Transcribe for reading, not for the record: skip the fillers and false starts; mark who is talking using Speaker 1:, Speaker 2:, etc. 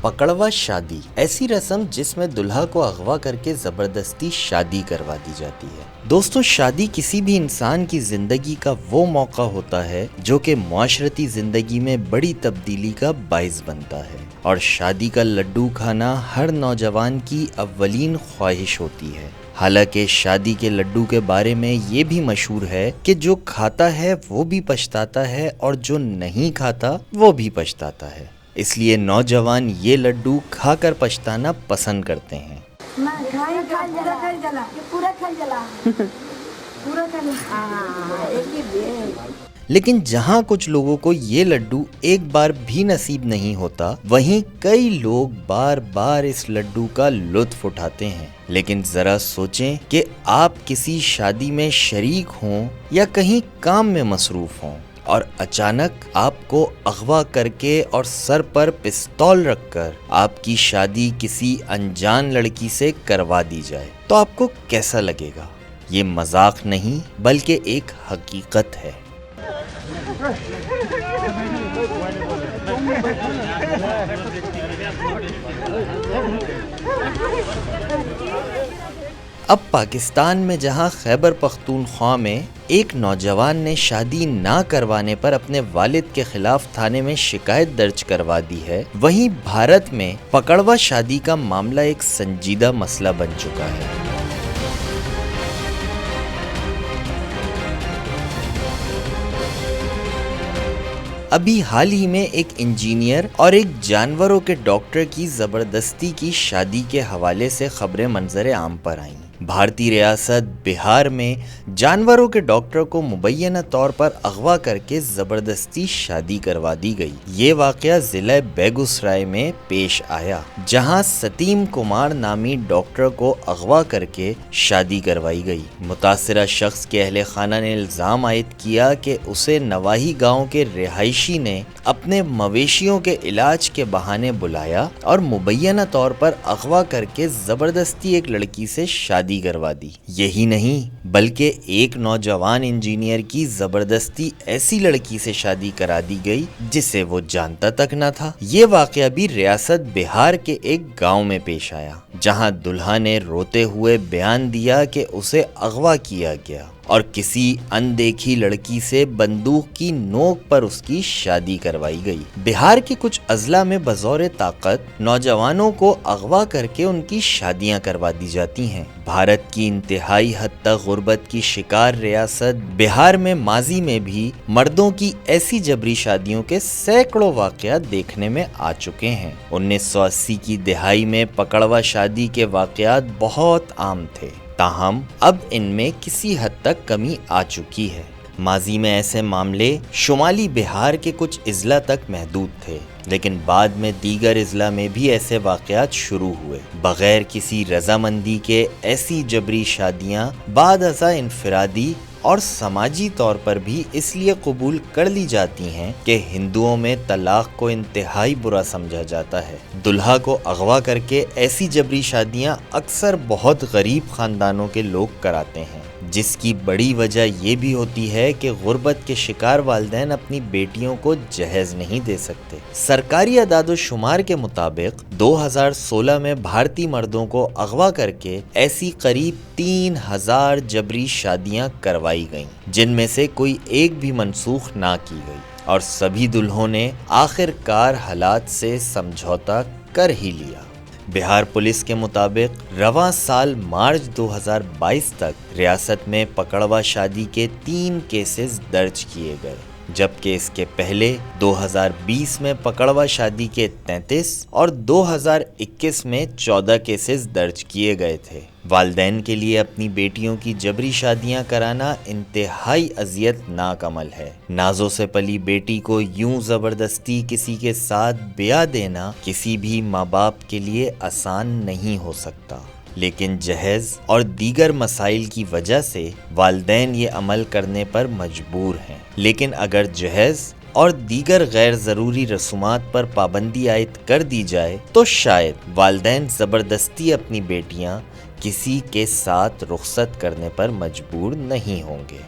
Speaker 1: पकड़वा शादी ऐसी रस्म जिसमें दुल्हा को अगवा करके जबरदस्ती शादी करवा दी जाती है। दोस्तों, शादी किसी भी इंसान की जिंदगी का वो मौका होता है जो कि मुआशरती जिंदगी में बड़ी तब्दीली का बाइस बनता है, और शादी का लड्डू खाना हर नौजवान की अव्वलीन ख्वाहिश होती है। हालांकि शादी के लड्डू के बारे में ये भी मशहूर है कि जो खाता है वो भी पछताता है और जो नहीं खाता वो भी पछताता है। इसलिए नौजवान ये लड्डू खाकर पछताना पसंद करते हैं। लेकिन जहाँ कुछ लोगों को ये लड्डू एक बार भी नसीब नहीं होता, वहीं कई लोग बार बार इस लड्डू का लुत्फ उठाते हैं। लेकिन जरा सोचें कि आप किसी शादी में शरीक हों या कहीं काम में मसरूफ हों और अचानक आपको अगवा करके और सर पर पिस्तौल रखकर आपकी शादी किसी अनजान लड़की से करवा दी जाए, तो आपको कैसा लगेगा? ये मजाक नहीं बल्कि एक हकीकत है। अब पाकिस्तान में जहां खैबर पख्तूनख्वा में एक नौजवान ने शादी ना करवाने पर अपने वालिद के खिलाफ थाने में शिकायत दर्ज करवा दी है, वहीं भारत में पकड़वा शादी का मामला एक संजीदा मसला बन चुका है। अभी हाल ही में एक इंजीनियर और एक जानवरों के डॉक्टर की जबरदस्ती की शादी के हवाले से खबरें मंजर आम पर आईं। भारतीय रियासत बिहार में जानवरों के डॉक्टर को मुबैना तौर पर अगवा करके जबरदस्ती शादी करवा दी गई। ये वाकया जिला बेगूसराय में पेश आया, जहां सतीम कुमार नामी डॉक्टर को अगवा करके शादी करवाई गई। मुतासिरा शख्स के अहले खाना ने इल्जाम आयद किया कि उसे नवाही गांव के रिहायशी ने अपने मवेशियों के इलाज के बहाने बुलाया और मुबैना तौर पर अगवा करके जबरदस्ती एक लड़की से शादी करवा दी। यही नहीं बल्कि एक नौजवान इंजीनियर की जबरदस्ती ऐसी लड़की से शादी करा दी गई जिसे वो जानता तक न था। ये वाकया भी रियासत बिहार के एक गांव में पेश आया, जहां दुल्हा ने रोते हुए बयान दिया कि उसे अगवा किया गया और किसी अनदेखी लड़की से बंदूक की नोक पर उसकी शादी करवाई गई। बिहार के कुछ अजला में बज़ौर ताकत नौजवानों को अगवा करके उनकी शादियां करवा दी जाती हैं। भारत की इंतहाई हद तक गुर्बत की शिकार रियासत बिहार में माजी में भी मर्दों की ऐसी जबरी शादियों के सैकड़ों वाकयात देखने में आ चुके हैं। 1980 की दिहाई में पकड़वा शादी के वाकयात बहुत आम थे, ताहम अब इनमें किसी हद तक कमी आ चुकी है। माजी में ऐसे मामले शुमाली बिहार के कुछ इजला तक महदूद थे, लेकिन बाद में दीगर इजला में भी ऐसे वाकयात शुरू हुए। बगैर किसी रजामंदी के ऐसी जबरी शादियां बाद अज़ा इनफरादी और समाजी तौर पर भी इसलिए कबूल कर ली जाती हैं कि हिंदुओं में तलाक को इंतहाई बुरा समझा जाता है। दुल्हा को अगवा करके ऐसी जबरी शादियां अक्सर बहुत गरीब खानदानों के लोग कराते हैं, जिसकी बड़ी वजह ये भी होती है कि गुर्बत के शिकार वालिदैन अपनी बेटियों को जहेज नहीं दे सकते। सरकारी अदाद शुमार के मुताबिक 2016 में भारतीय मर्दों को अगवा करके ऐसी करीब 3000 जबरी शादियां करवाई गईं, जिनमें से कोई एक भी मनसूख ना की गई और सभी दुल्हों ने आखिरकार हालात से समझौता कर ही लिया। बिहार पुलिस के मुताबिक रवां साल मार्च 2022 तक रियासत में पकड़वा शादी के 3 केसेस दर्ज किए गए, जबकि इसके पहले 2020 में पकड़वा शादी के 33 और 2021 में 14 केसेस दर्ज किए गए थे। वालिदैन के लिए अपनी बेटियों की जबरी शादियां कराना इंतहाई अजियतनाक अमल है। नाजों से पली बेटी को यूं जबरदस्ती किसी के साथ ब्याह देना किसी भी माँ बाप के लिए आसान नहीं हो सकता, लेकिन जहेज और दीगर मसाइल की वजह से वालिदैन ये अमल करने पर मजबूर हैं। लेकिन अगर जहेज और दीगर गैर ज़रूरी रसूमात पर पाबंदी आयद कर दी जाए तो शायद वालिदैन ज़बरदस्ती अपनी बेटियां किसी के साथ रुखसत करने पर मजबूर नहीं होंगे।